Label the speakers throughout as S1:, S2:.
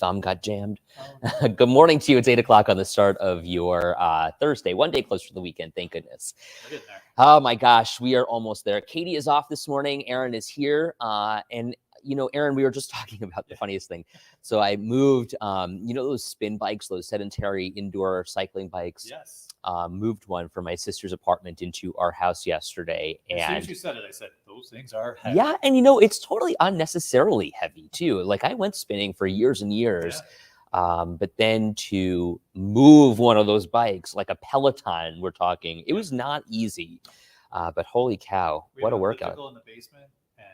S1: thumb got jammed.
S2: Oh.
S1: Good morning to you. It's 8 o'clock on the start of your Thursday, one day closer to the weekend. Thank goodness.
S2: We're getting there.
S1: Oh my gosh, we are almost there. Katie is off this morning. Aaron is here. And you know, Aaron, we were just talking about the funniest thing. So I moved, you know, those spin bikes, those sedentary indoor cycling bikes.
S2: Yes.
S1: Moved one from my sister's apartment into our house yesterday.
S2: As soon
S1: And
S2: as you said it, I said, those things are heavy.
S1: yeah, and you know, it's totally unnecessarily heavy too. Like I went spinning for years and years. But then to move one of those bikes, like a Peloton, we're talking, it was not easy. But holy cow, what a workout.
S2: In the basement, and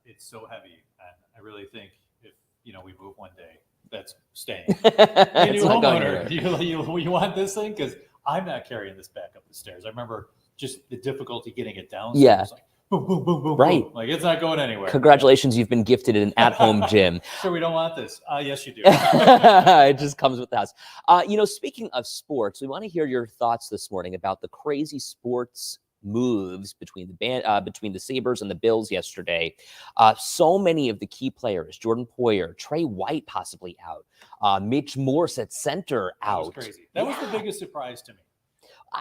S2: it's so heavy. And I really think if, you know, we move one day, that's staying.
S1: It's
S2: New
S1: not going
S2: homeowner,
S1: anywhere.
S2: you want this thing? Because I'm not carrying this back up the stairs. I remember just the difficulty getting it down.
S1: Yeah.
S2: Like, boom, boom, boom, boom,
S1: Right.
S2: boom. Like it's not going anywhere.
S1: Congratulations, you've been gifted an at-home gym.
S2: So we don't want this. Yes, you do.
S1: It just comes with the house. You know, speaking of sports, we want to hear your thoughts this morning about the crazy sports moves between the Sabres and the Bills yesterday. So many of the key players, Jordan Poyer, Trey White possibly out, Mitch Morse at center out.
S2: That was crazy. That was the biggest surprise to me.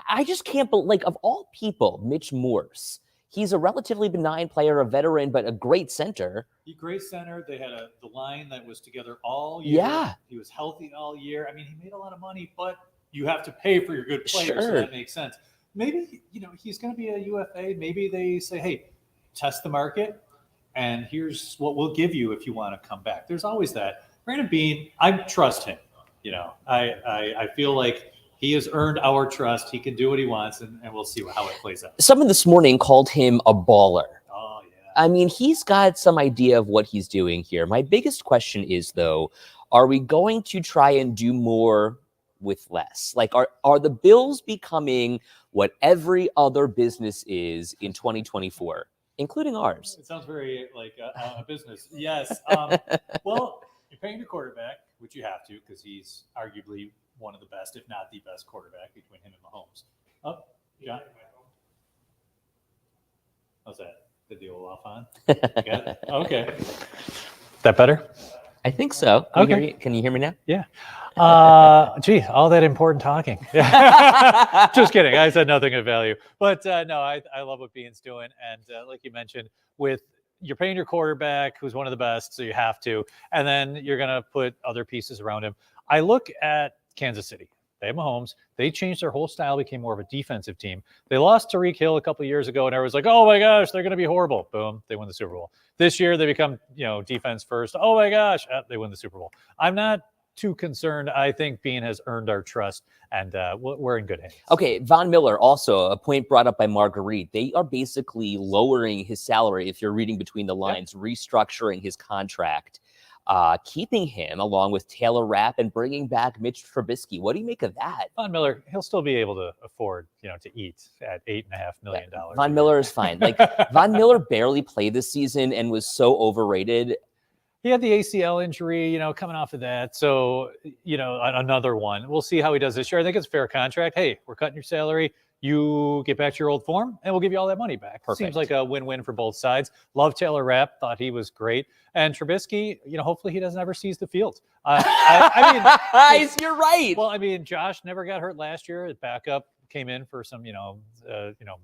S1: I just can't believe, like, of all people, Mitch Morse. He's a relatively benign player, a veteran, but a great center.
S2: Great center. They had the line that was together all year.
S1: Yeah.
S2: He was healthy all year. I mean, he made a lot of money, but you have to pay for your good players.
S1: Sure.
S2: So that makes sense. Maybe, you know, he's going to be a UFA. Maybe they say, hey, test the market, and here's what we'll give you if you want to come back. There's always that. Brandon Beane, I trust him. You know, I feel like he has earned our trust. He can do what he wants, and we'll see how it plays out.
S1: Someone this morning called him a baller.
S2: Oh, yeah.
S1: I mean, he's got some idea of what he's doing here. My biggest question is, though, are we going to try and do more with less? Like, are the Bills becoming what every other business is in 2024, including ours?
S2: It sounds very like a business. Yes. Well, you're paying your quarterback, which you have to, because he's arguably one of the best, if not the best quarterback between him and Mahomes. Oh, John. How's that? Did the old off on? Okay. That better?
S1: I think so. Can you hear me now?
S2: Yeah. Gee, all that important talking. Just kidding. I said nothing of value. But no, I love what Beane's doing. And like you mentioned, you're paying your quarterback, who's one of the best, so you have to. And then you're going to put other pieces around him. I look at Kansas City. They have Mahomes. They changed their whole style, became more of a defensive team. They lost Tyreek Hill a couple of years ago, and everyone's like, oh my gosh, they're going to be horrible. Boom, they win the Super Bowl. This year, they become, defense first. Oh my gosh, they win the Super Bowl. I'm not too concerned. I think Beane has earned our trust, and we're in good hands.
S1: Okay, Von Miller, also a point brought up by Marguerite. They are basically lowering his salary, if you're reading between the lines, restructuring his contract, keeping him along with Taylor Rapp and bringing back Mitch Trubisky. What do you make of that?
S2: Von Miller, he'll still be able to afford, to eat at $8.5 million.
S1: Von Miller is fine. Like, Von Miller barely played this season and was so overrated.
S2: He had the ACL injury, coming off of that. So, another one. We'll see how he does this year. I think it's a fair contract. Hey, we're cutting your salary. You get back to your old form, and we'll give you all that money back.
S1: Perfect.
S2: Seems like a win-win for both sides. Love Taylor Rapp. Thought he was great. And Trubisky, hopefully he doesn't ever seize the field. I mean,
S1: you're right.
S2: Well, I mean, Josh never got hurt last year. His backup came in for some,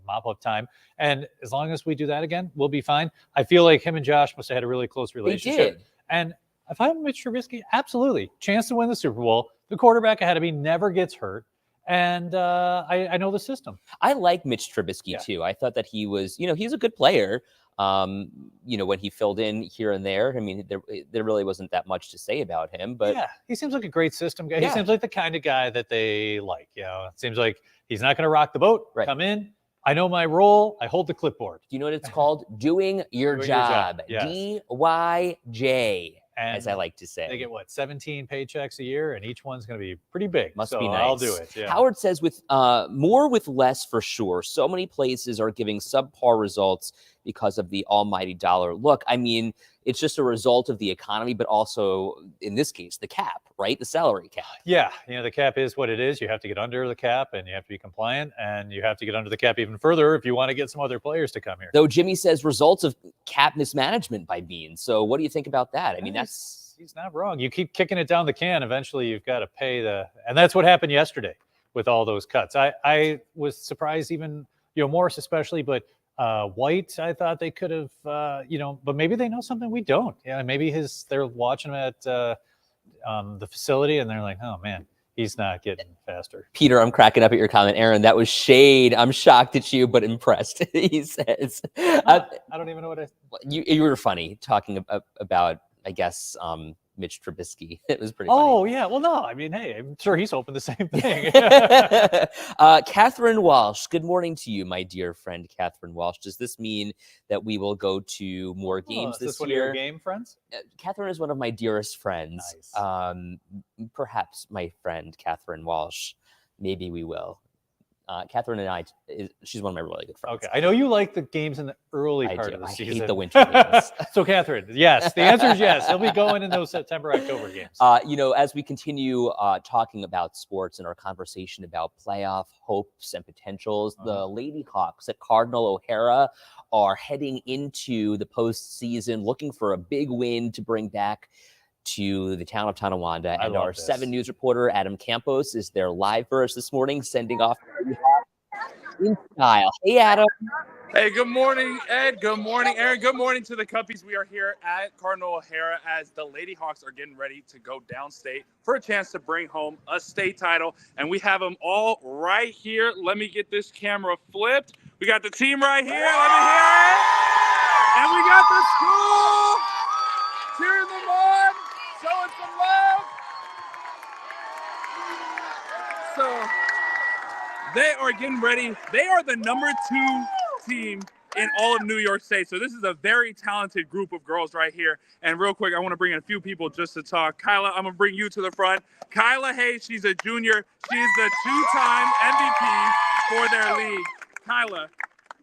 S2: mop-up time. And as long as we do that again, we'll be fine. I feel like him and Josh must have had a really close relationship.
S1: They did.
S2: And if I'm Mitch Trubisky, absolutely. Chance to win the Super Bowl. The quarterback ahead of me never gets hurt. And I know the system.
S1: I like Mitch Trubisky, too. I thought that he was, he's a good player. When he filled in here and there, I mean, there really wasn't that much to say about him. But
S2: yeah, he seems like a great system guy.
S1: Yeah.
S2: He seems like the kind of guy that they like. It seems like he's not going to rock the boat.
S1: Right.
S2: Come in. I know my role. I hold the clipboard.
S1: Do you know what it's called? Doing your job.
S2: Yes.
S1: DYJ.
S2: And
S1: as I like to say.
S2: They get 17 paychecks a year, and each one's going to be pretty big.
S1: Must
S2: so
S1: be nice.
S2: I'll do it. Yeah.
S1: Howard says with more with less for sure. So many places are giving subpar results because of the almighty dollar. Look, I mean, it's just a result of the economy, but also in this case, the cap, right? The salary cap.
S2: Yeah. The cap is what it is. You have to get under the cap and you have to be compliant, and you have to get under the cap even further if you want to get some other players to come here.
S1: Though Jimmy says results of cap mismanagement by Beane. So what do you think about that? I mean, that's
S2: he's not wrong. You keep kicking it down the can, eventually you've got to pay and that's what happened yesterday with all those cuts. I was surprised, even Morris especially, but White, I thought they could have, but maybe they know something we don't. Yeah, maybe they're watching him at the facility and they're like, oh man, he's not getting faster.
S1: Peter, I'm cracking up at your comment. Aaron, that was shade. I'm shocked at you, but impressed. He says.
S2: I don't even know what
S1: you were funny talking about, I guess, Mitch Trubisky. It was pretty funny.
S2: Oh, yeah. Well, no, I mean, hey, I'm sure he's hoping the same thing.
S1: Catherine Walsh, good morning to you, my dear friend, Catherine Walsh. Does this mean that we will go to more games this year?
S2: Is this one of your game friends?
S1: Catherine is one of my dearest friends.
S2: Nice.
S1: Perhaps my friend, Catherine Walsh. Maybe we will. Catherine and I, she's one of my really good friends.
S2: Okay. I know you like the games in the early part of the season.
S1: I hate the winter games.
S2: So, Catherine, yes. The answer is yes. He'll be going in those September, October games.
S1: As we continue talking about sports and our conversation about playoff hopes and potentials, the Lady Hawks at Cardinal O'Hara are heading into the postseason, looking for a big win to bring back to the town of Tonawanda. And our 7 News reporter, Adam Campos, is there live for us this morning, sending off in style. Hey, Adam.
S3: Hey, good morning, Ed. Good morning, Aaron. Good morning to the Cuppies. We are here at Cardinal O'Hara as the Lady Hawks are getting ready to go downstate for a chance to bring home a state title. And we have them all right here. Let me get this camera flipped. We got the team right here. Let me hear it. And we got the school cheering them on, showing some love. So they are getting ready. They are the number 2 team in all of New York State. So this is a very talented group of girls right here. And real quick, I want to bring in a few people just to talk. Kyla, I'm going to bring you to the front. Kyla Hayes, she's a junior. She's the 2-time MVP for their league. Kyla,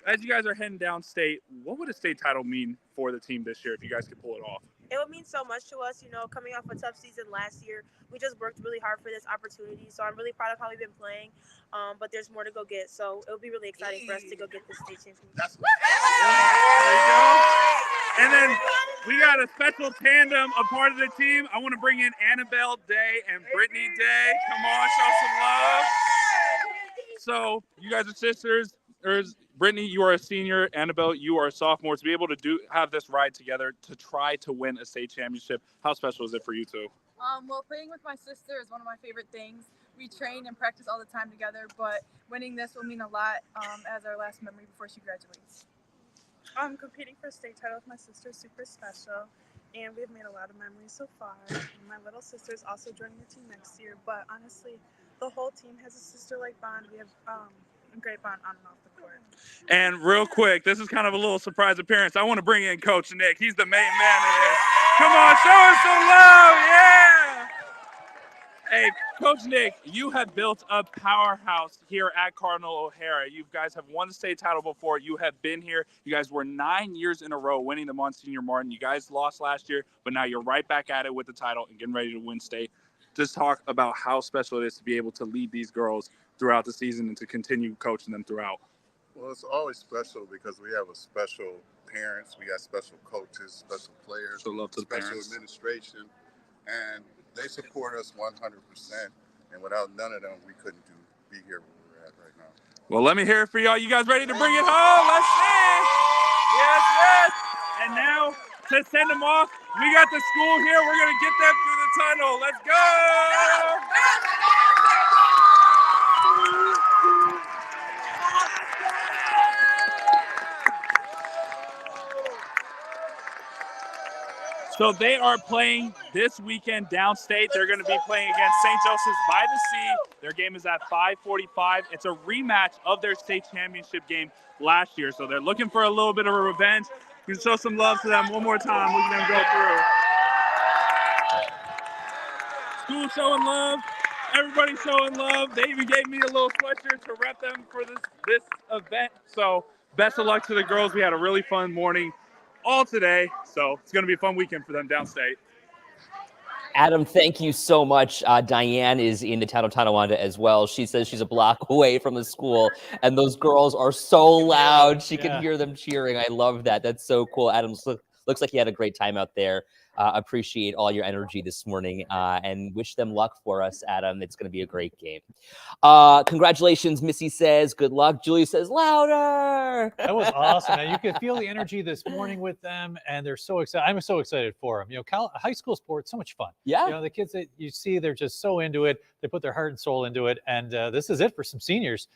S3: as you guys are heading downstate, what would a state title mean for the team this year if you guys could pull it off?
S4: It would mean so much to us, coming off a tough season last year. We just worked really hard for this opportunity. So I'm really proud of how we've been playing, but there's more to go get. So it'll be really exciting for us to go get this state championship.
S3: There you go. And then we got a special tandem, a part of the team. I want to bring in Annabelle Day and Brittany Day. Come on, show some love. So you guys are sisters. Brittany, you are a senior. Annabelle, you are a sophomore. To be able to have this ride together to try to win a state championship, how special is it for you two?
S5: Well, playing with my sister is one of my favorite things. We train and practice all the time together, but winning this will mean a lot as our last memory before she graduates.
S6: Competing for a state title with my sister is super special, and we've made a lot of memories so far. And my little sister is also joining the team next year, but honestly, the whole team has a sister-like bond. We have a great bond on and off the court.
S3: And real quick, this is kind of a little surprise appearance. I want to bring in Coach Nick. He's the main man of this. Come on, show us some love. Yeah. Hey, Coach Nick, you have built a powerhouse here at Cardinal O'Hara. You guys have won the state title before. You have been here. You guys were 9 years in a row winning the Monsignor Martin. You guys lost last year, but now you're right back at it with the title and getting ready to win state. Just talk about how special it is to be able to lead these girls throughout the season and to continue coaching them throughout.
S7: Well, it's always special because we have a special parents, we got special coaches, special players,
S3: So love to the
S7: special
S3: parents.
S7: administration, and they support us 100%. And without none of them, we couldn't be here where we're at right now.
S3: Well, let me hear it for y'all. You guys ready to bring it home? Let's see. Yes, yes. And now to send them off, we got the school here. We're going to get them through the tunnel. Let's go. So they are playing this weekend downstate. They're going to be playing against St. Joseph's by the Sea. Their game is at 5:45. It's a rematch of their state championship game last year. So they're looking for a little bit of a revenge. You can show some love to them one more time. Look at them go through. School showing love. Everybody showing love. They even gave me a little sweatshirt to rep them for this event. So best of luck to the girls. We had a really fun morning all today, so it's going to be a fun weekend for them downstate.
S1: Adam, thank you so much. Diane is in the town of Tonawanda as well. She says she's a block away from the school, and those girls are so loud. She can hear them cheering. I love that. That's so cool. Adam, looks like you had a great time out there. Appreciate all your energy this morning and wish them luck for us, Adam. It's going to be a great game. Congratulations, Missy says. Good luck. Julie says, louder.
S2: That was awesome. And you could feel the energy this morning with them, and they're so excited. I'm so excited for them. High school sports, so much fun.
S1: Yeah.
S2: The kids that you see, they're just so into it. They put their heart and soul into it. And this is it for some seniors.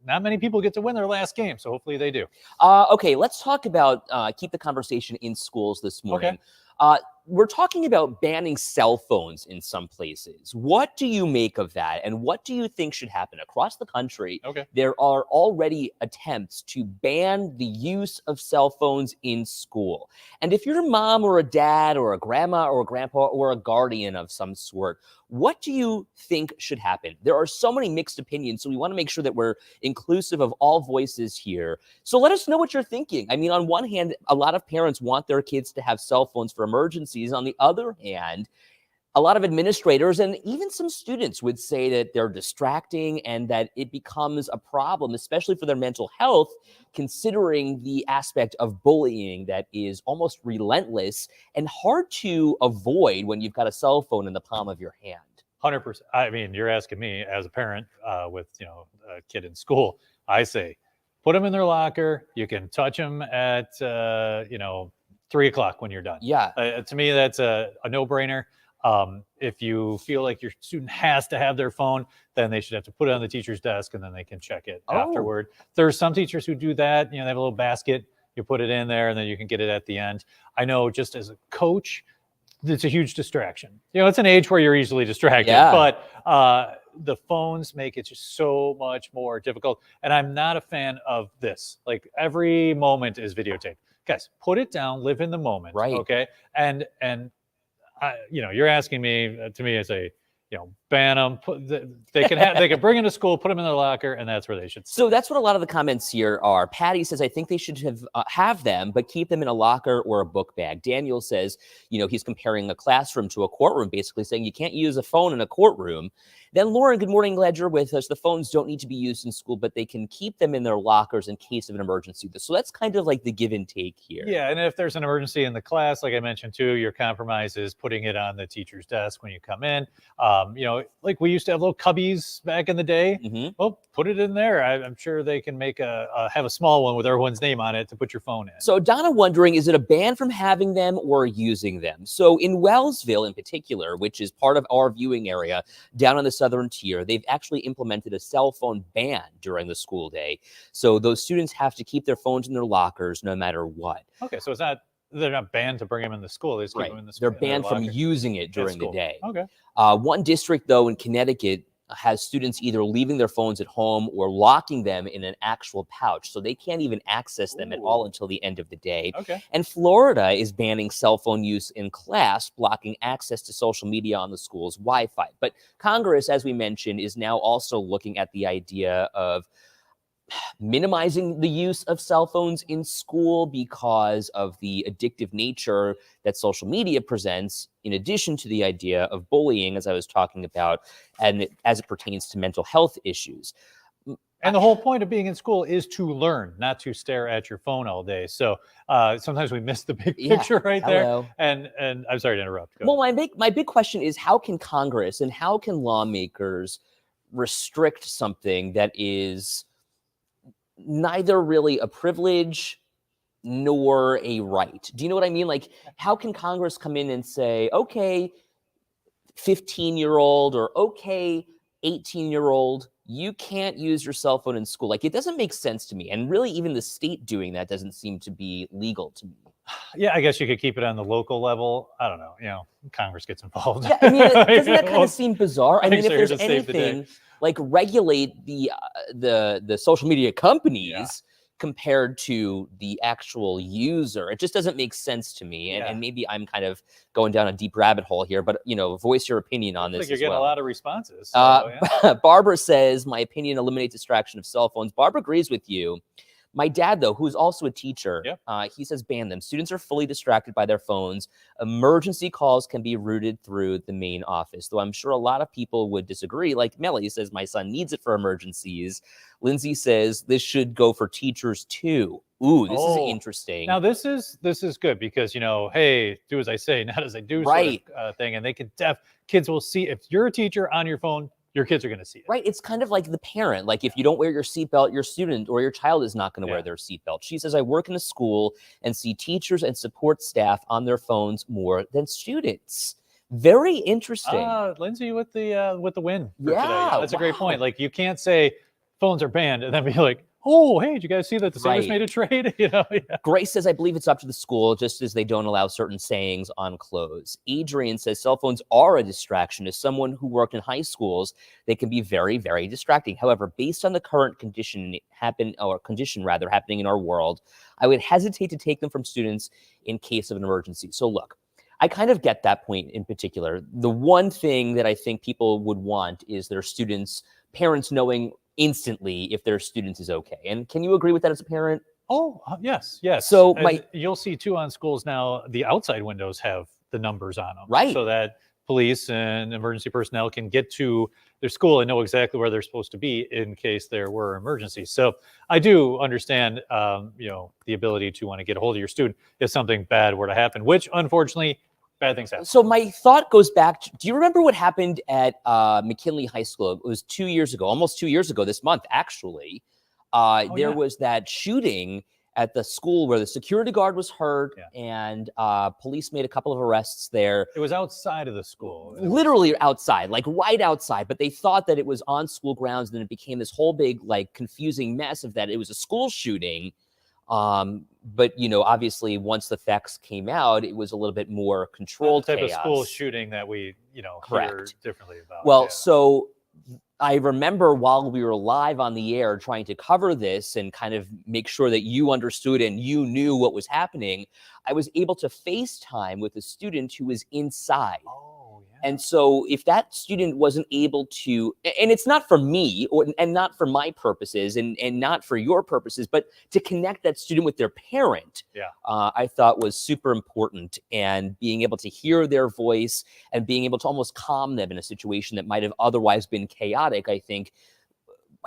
S2: Not many people get to win their last game, so hopefully they do.
S1: Okay, let's talk about keep the conversation in schools this morning. Okay. We're talking about banning cell phones in some places. What do you make of that? And what do you think should happen across the country?
S2: Okay.
S1: There are already attempts to ban the use of cell phones in school. And if you're a mom or a dad or a grandma or a grandpa or a guardian of some sort, what do you think should happen? There are so many mixed opinions, so we want to make sure that we're inclusive of all voices here. So let us know what you're thinking. I mean, on one hand, a lot of parents want their kids to have cell phones for emergencies. On the other hand, a lot of administrators and even some students would say that they're distracting and that it becomes a problem, especially for their mental health, considering the aspect of bullying that is almost relentless and hard to avoid when you've got a cell phone in the palm of your hand.
S2: 100%. I mean, you're asking me as a parent with a kid in school. I say, put them in their locker. You can touch them at 3 o'clock when you're done.
S1: Yeah.
S2: To me, that's a no-brainer. If you feel like your student has to have their phone, then they should have to put it on the teacher's desk and then they can check it afterward. There's some teachers who do that. They have a little basket. You put it in there and then you can get it at the end. I know just as a coach, it's a huge distraction. It's an age where you're easily distracted, but the phones make it just so much more difficult. And I'm not a fan of this. Like every moment is videotaped. Guys, put it down, live in the moment.
S1: Right.
S2: Okay. And you're asking me, to me, I say, ban them. They can bring them to school, put them in their locker, and that's where they should.
S1: So that's what a lot of the comments here are. Patty says, I think they should have them, but keep them in a locker or a book bag. Daniel says, he's comparing a classroom to a courtroom, basically saying you can't use a phone in a courtroom. Then Lauren, good morning, glad you're with us. The phones don't need to be used in school, but they can keep them in their lockers in case of an emergency. So that's kind of like the give and take here.
S2: Yeah, and if there's an emergency in the class, like I mentioned too, your compromise is putting it on the teacher's desk when you come in. Like we used to have little cubbies back in the day.
S1: Mm-hmm.
S2: Well, put it in there. I'm sure they can make have a small one with everyone's name on it to put your phone in.
S1: So Donna wondering, is it a ban from having them or using them? So in Wellsville in particular, which is part of our viewing area down on the southern tier, they've actually implemented a cell phone ban during the school day. So those students have to keep their phones in their lockers no matter what.
S2: Okay, so they're not banned to bring them in the school. They just keep them in the school.
S1: They're banned from using it during the day.
S2: Okay.
S1: One district, though, in Connecticut has students either leaving their phones at home or locking them in an actual pouch. So they can't even access them at all until the end of the day.
S2: Okay.
S1: And Florida is banning cell phone use in class, blocking access to social media on the school's Wi-Fi. But Congress, as we mentioned, is now also looking at the idea of minimizing the use of cell phones in school because of the addictive nature that social media presents, in addition to the idea of bullying, as I was talking about, and as it pertains to mental health issues.
S2: And the whole point of being in school is to learn, not to stare at your phone all day. So sometimes we miss the big picture right there. And I'm sorry to interrupt.
S1: Well, my big question is, how can Congress and how can lawmakers restrict something that is neither really a privilege nor a right? Do you know what I mean? Like, how can Congress come in and say, okay, 15-year-old or okay, 18-year-old, you can't use your cell phone in school? Like, it doesn't make sense to me. And really, even the state doing that doesn't seem to be legal to me.
S2: Yeah, I guess you could keep it on the local level. I don't know. Congress gets involved.
S1: Yeah, I mean, doesn't that kind of seem bizarre? I mean, if
S2: so
S1: there's anything, like regulate the social media companies compared to the actual user. It just doesn't make sense to me. And maybe I'm kind of going down a deep rabbit hole here, but voice your opinion on this.
S2: You're getting a lot of responses.
S1: So, Barbara says, my opinion, eliminate distraction of cell phones. Barbara agrees with you. My dad, though, who's also a teacher, he says ban them. Students are fully distracted by their phones. Emergency calls can be routed through the main office, though I'm sure a lot of people would disagree. Like Melly says, my son needs it for emergencies. Lindsay says this should go for teachers, too. Ooh, this is
S2: Oh,
S1: interesting.
S2: Now this is good because hey, do as I say, not as I do,
S1: Right.
S2: sort of thing. And they can kids will see if you're a teacher on your phone, your kids are going to see it.
S1: Right. It's kind of like the parent. Like if you don't wear your seatbelt, your student or your child is not going to wear their seatbelt. She says, I work in a school and see teachers and support staff on their phones more than students. Very interesting.
S2: Lindsay with the win for today.
S1: Yeah,
S2: That's a great point.
S1: wow.
S2: Like you can't say phones are banned and then be like, oh, hey, did you guys see that the Sabres
S1: Right.
S2: made a trade?
S1: Grace says, I believe it's up to the school, just as they don't allow certain sayings on clothes. Adrian says, cell phones are a distraction. As someone who worked in high schools, they can be very, very distracting. However, based on the current condition happening in our world, I would hesitate to take them from students in case of an emergency. So look, I kind of get that point in particular. The one thing that I think people would want is their parents knowing instantly if their student is okay. And can you agree with that as a parent?
S2: Oh, yes.
S1: So
S2: you'll see too on schools now, the outside windows have the numbers on them.
S1: Right.
S2: So that police and emergency personnel can get to their school and know exactly where they're supposed to be in case there were emergencies. So I do understand, the ability to want to get a hold of your student if something bad were to happen, which unfortunately bad things happen.
S1: So my thought goes back to, do you remember what happened at McKinley High School? It was 2 years ago, almost 2 years ago this month, actually. There was that shooting at the school where the security guard was hurt and police made a couple of arrests there.
S2: It was outside of the school.
S1: Literally outside, like right outside, but they thought that it was on school grounds. And then it became this whole big, like, confusing mess of that it was a school shooting. But obviously once the facts came out, it was a little bit more controlled
S2: the type
S1: chaos.
S2: of school shooting that we, hear differently about.
S1: Well, so I remember while we were live on the air trying to cover this and kind of make sure that you understood and you knew what was happening, I was able to FaceTime with a student who was inside. And so if that student wasn't able to, and it's not for me and not for my purposes and not for your purposes, but to connect that student with their parent, I thought was super important. And being able to hear their voice and being able to almost calm them in a situation that might have otherwise been chaotic, I think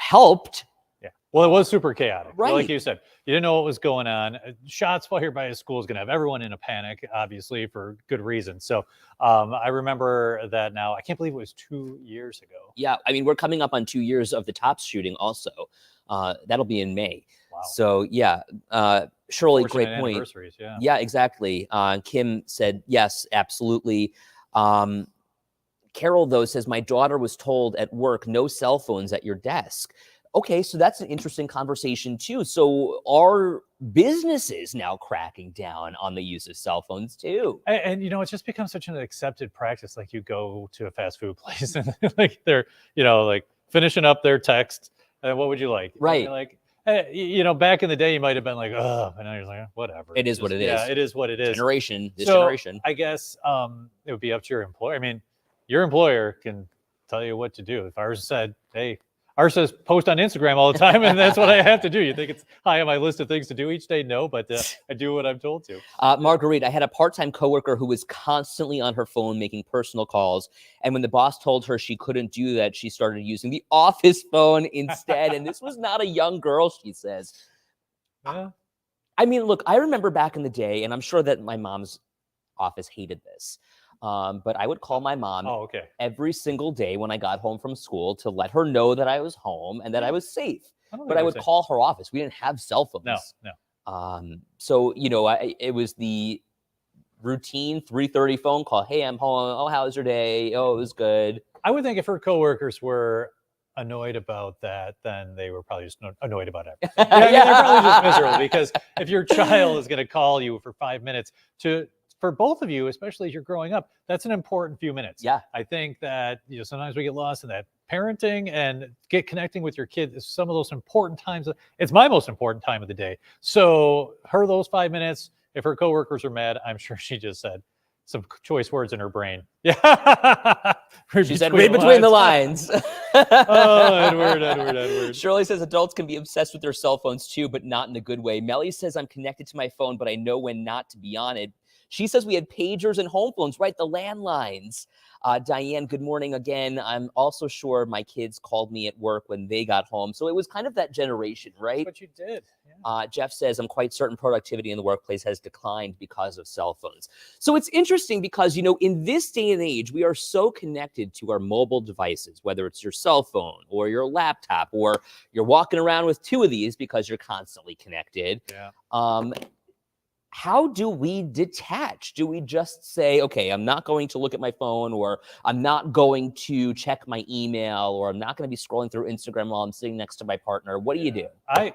S1: helped.
S2: Yeah. Well, it was super chaotic.
S1: Right.
S2: Like you said, you didn't know what was going on. Shots fired by a school is going to have everyone in a panic, obviously, for good reason. So I remember that now. I can't believe it was 2 years ago.
S1: Yeah. I mean, we're coming up on 2 years of the Tops shooting also. That'll be in May.
S2: Wow.
S1: So, yeah. Shirley,
S2: Fortunate
S1: great point.
S2: anniversaries, yeah.
S1: Yeah, exactly. Kim said, yes, absolutely. Carol, though, says, my daughter was told at work, no cell phones at your desk. Okay, so that's an interesting conversation, too. So are businesses now cracking down on the use of cell phones, too?
S2: And it's just become such an accepted practice. Like you go to a fast food place and like they're, like finishing up their text. And what would you like?
S1: Right.
S2: And you're like, hey, back in the day, you might have been like, oh, and now you're like, whatever.
S1: It is what it is.
S2: Yeah, it is what it is.
S1: This generation.
S2: I guess it would be up to your employer. I mean, your employer can tell you what to do. If ours said, hey, ours says post on Instagram all the time, and that's what I have to do. You think it's high on my list of things to do each day? No, but I do what I'm told to.
S1: Marguerite, I had a part-time coworker who was constantly on her phone making personal calls. And when the boss told her she couldn't do that, she started using the office phone instead. And this was not a young girl, she says.
S2: Yeah.
S1: I mean, look, I remember back in the day, and I'm sure that my mom's office hated this. But I would call my mom every single day when I got home from school to let her know that I was home and that I was safe. But I would call her office. We didn't have cell phones.
S2: No.
S1: So, it was the routine 3:30 phone call. Hey, I'm home. Oh, how was your day? Oh, it was good.
S2: I would think if her coworkers were annoyed about that, then they were probably just annoyed about everything. They're probably just miserable because if your child is going to call you for 5 minutes for both of you, especially as you're growing up, that's an important few minutes.
S1: Yeah.
S2: I think that, sometimes we get lost in that. Parenting and connecting with your kids is some of those important times. It's my most important time of the day. So those 5 minutes, if her coworkers are mad, I'm sure she just said some choice words in her brain. Yeah.
S1: She said, read between the lines.
S2: Oh, Edward.
S1: Shirley says adults can be obsessed with their cell phones too, but not in a good way. Melly says, I'm connected to my phone, but I know when not to be on it. She says we had pagers and home phones, right? The landlines. Diane, good morning again. I'm also sure my kids called me at work when they got home. So it was kind of that generation, right?
S2: That's what you did. Yeah.
S1: Jeff says, I'm quite certain productivity in the workplace has declined because of cell phones. So it's interesting because, in this day and age, we are so connected to our mobile devices, whether it's your cell phone or your laptop, or you're walking around with 2 of these because you're constantly connected.
S2: Yeah.
S1: How do we detach? Do we just say, okay, I'm not going to look at my phone, or I'm not going to check my email, or I'm not going to be scrolling through Instagram while I'm sitting next to my partner? What do you do?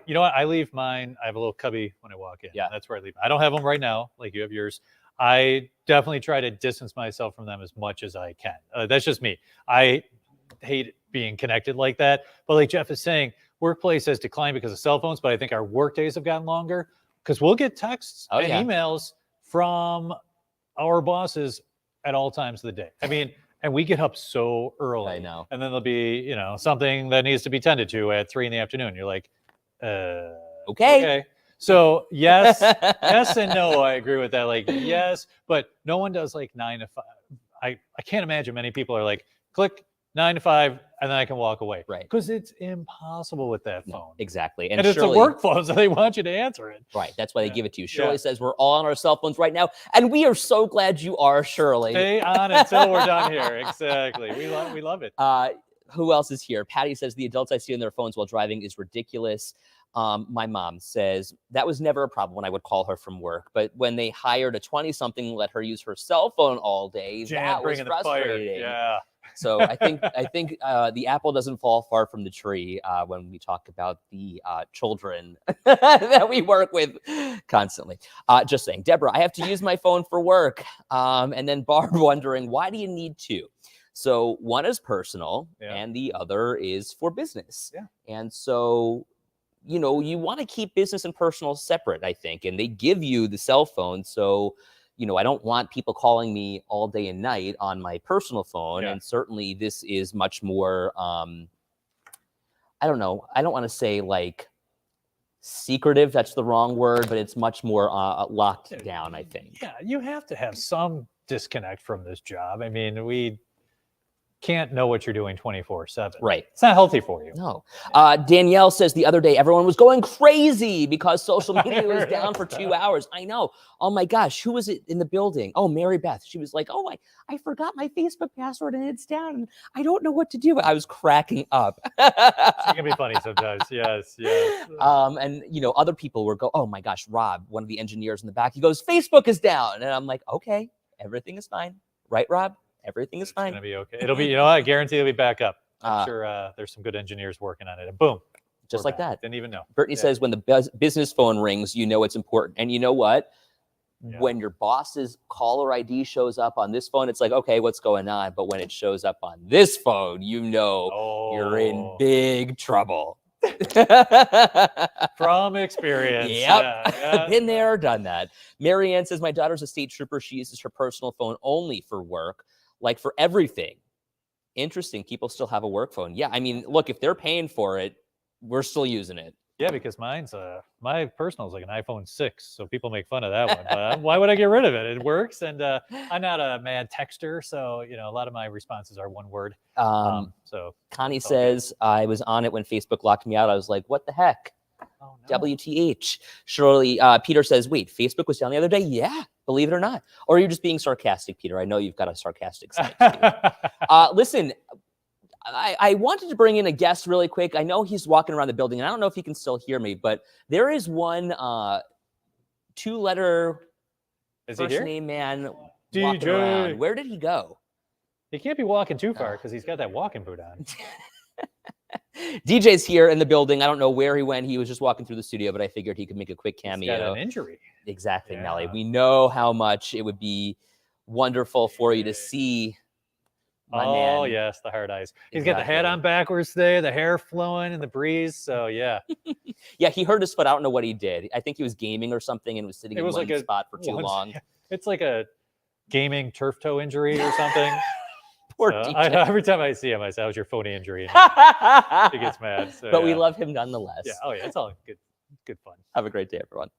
S2: You know what? I leave mine. I have a little cubby when I walk in.
S1: Yeah.
S2: That's where I leave. I don't have them right now, like you have yours. I definitely try to distance myself from them as much as I can. That's just me. I hate being connected like that. But like Jeff is saying, workplace has declined because of cell phones, but I think our work days have gotten longer because we'll get texts and emails from our bosses at all times of the day. I mean, and we get up so early.
S1: I know.
S2: And then there'll be, something that needs to be tended to at 3 p.m. You're like, okay. So yes and no, I agree with that. Like, yes, but no one does like 9 to 5. I can't imagine many people are like, click 9 to 5, and then I can walk away.
S1: Right.
S2: Because it's impossible with that phone.
S1: No, exactly.
S2: And it's a work phone, so they want you to answer it.
S1: Right. That's why they give it to you. Shirley says we're all on our cell phones right now, and we are so glad you are, Shirley.
S2: Stay on until we're done here. Exactly. We love it.
S1: Who else is here? Patty says the adults I see on their phones while driving is ridiculous. My mom says that was never a problem when I would call her from work, but when they hired a 20-something, let her use her cell phone all day, that was frustrating.
S2: Yeah.
S1: So I think the apple doesn't fall far from the tree when we talk about the children that we work with constantly. Just saying, Deborah, I have to use my phone for work. And then Barb wondering, why do you need 2? So one is personal and the other is for business.
S2: Yeah.
S1: And so, you want to keep business and personal separate, I think, and they give you the cell phone. So, I don't want people calling me all day and night on my personal phone.
S2: Yeah.
S1: And certainly this is much more, I don't know. I don't want to say like secretive. That's the wrong word, but it's much more locked down, I think.
S2: Yeah, you have to have some disconnect from this job. I mean, we can't know what you're doing 24/7.
S1: Right.
S2: It's not healthy for you.
S1: No. Danielle says the other day, everyone was going crazy because social media was down for 2 hours. I know. Oh my gosh. Who was it in the building? Oh, Mary Beth. She was like, oh, I forgot my Facebook password and it's down. And I don't know what to do. I was cracking up.
S2: She can be funny sometimes. Yes.
S1: And, other people were oh my gosh, Rob, one of the engineers in the back, he goes, Facebook is down. And I'm like, okay, everything is fine. Right, Rob? Everything is fine.
S2: It's going to be okay. It'll be, I guarantee it'll be back up. I'm sure there's some good engineers working on it. And boom.
S1: Just like that.
S2: Didn't even know.
S1: Brittany says when the business phone rings, it's important. And you know what? Yeah. When your boss's caller ID shows up on this phone, it's like, okay, what's going on? But when it shows up on this phone, you're in big trouble.
S2: From experience.
S1: Yep. Yeah. Been there, done that. Marianne says, my daughter's a state trooper. She uses her personal phone only for work, like for everything. Interesting. People still have a work phone. Yeah. I mean, look, if they're paying for it, we're still using it.
S2: Yeah, because mine's my personal is like an iPhone 6, so people make fun of that one. But why would I get rid of it? It works, and I'm not a mad texter, so a lot of my responses are one word. So
S1: Connie says I was on it when Facebook locked me out. I was like, what the heck? Oh, no. WTH. Surely Peter says, wait, Facebook was down the other day? Yeah, believe it or not. Or are you just being sarcastic, Peter? I know you've got a sarcastic side. Listen. I wanted to bring in a guest really quick. I know he's walking around the building, and I don't know if he can still hear me, but there is one 2-letter first name man walking around. Where did he go?
S2: He can't be walking too far because he's got that walking boot on.
S1: DJ's here in the building. I don't know where he went. He was just walking through the studio, but I figured he could make a quick cameo.
S2: He's got an injury.
S1: Exactly, Nelly. We know how much it would be wonderful for you to see.
S2: Oh, yes, the hard eyes. He's got the hat on backwards there, the hair flowing in the breeze. So, yeah.
S1: Yeah, he hurt his foot. I don't know what he did. I think he was gaming or something and was sitting in one spot for too long.
S2: It's like a gaming turf toe injury or something.
S1: Poor DJ.
S2: Every time I see him, I say, how's your phony injury? And he gets mad. So,
S1: but we love him nonetheless.
S2: Yeah. Oh, yeah. It's all good fun.
S1: Have a great day, everyone.